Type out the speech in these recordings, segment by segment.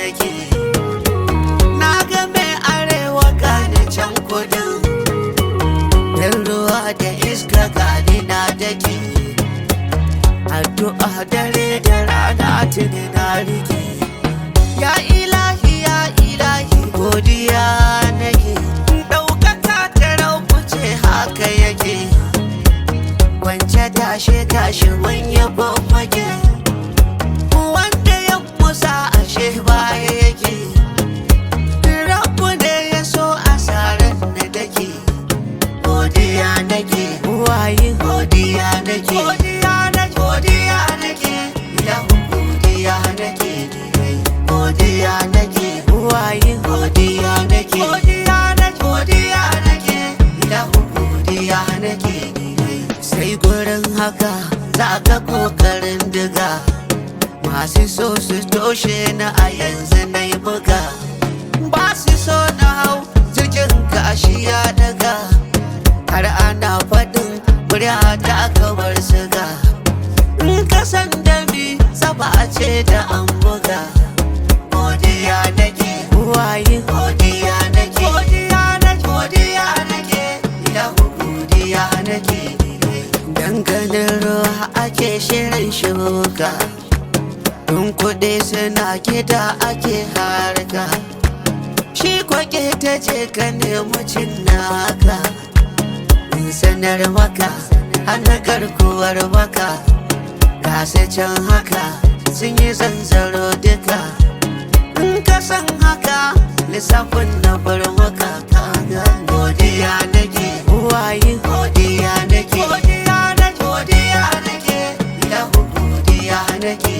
nake. Na ga mai arewa gane can kudin, dan ruwa da iska gani na dake. Addu'a dare da rana tuni na rike. Ya ilahi ya ilahi godiya nake. Ɗaukaka ta raukuce haka yake. Kwance tashe tashe wanye babbage. Wanda ya musa ashe baya yake. Rabu ne ya so asarar da dake. Godiya nake, wayin godiya nake. Godiya nake, ilahu godiya nake. Godiya nake, wayin godiya nake. Godiya nake, ilahu godiya nake. Sai gurin haka za ka kokarin diga. Masu so su toshe na a yanzu na yi buga. Ba su so na hau cikin kashi ya daga. Har ana faɗin kuri'a ta kawar siga. In ka san da mi saba ce da an buga. Godiya nake, wayin godiya nake. Godiya nake, ilahu godiya nake. Danganin ruwa ake shirin shuka. Tun kuɗi suna gida ake harka. Shi kwake ta je ka nemi cin naka. In sanar maka hana garkuwar maka. Gasa can haka sun yi zanzaro duka. In ka san haka lissafin na bar maka kaga. Godiya nake, wayin godiya nake. Godiya nake, ilahu godiya nake.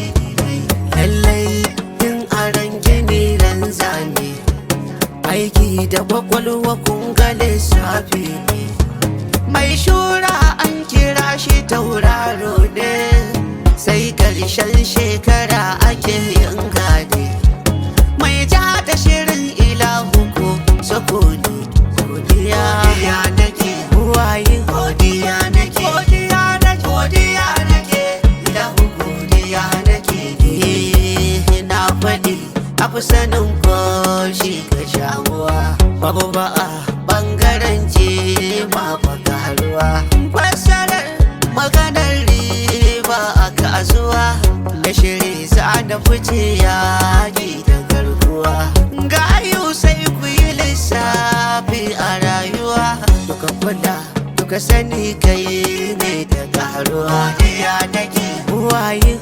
Lallai in aran gini ran zane. Aiki da kwakwalwa kun ga lissafi ne. Mai shura an kira shi tauraro ne. Sai karshen shekara ake yin gade. Mai ja da shirin ilahu ko sukuni. Godiya nake, wayin godiya nake. Godiya nake, ilahu godiya nake. Na faɗi afi sanin koshi ka shamuwa. Babu ba'a ɓangaren ce ma bakaruwa. Fassarar maganar riba a kasuwa. Da shiri sa da fice yaƙi da garkuwa. Gayu sai ku yi lissafi a rayuwa. Duka kula, duka sani kai ne da karuwa. Godiya nake, wayin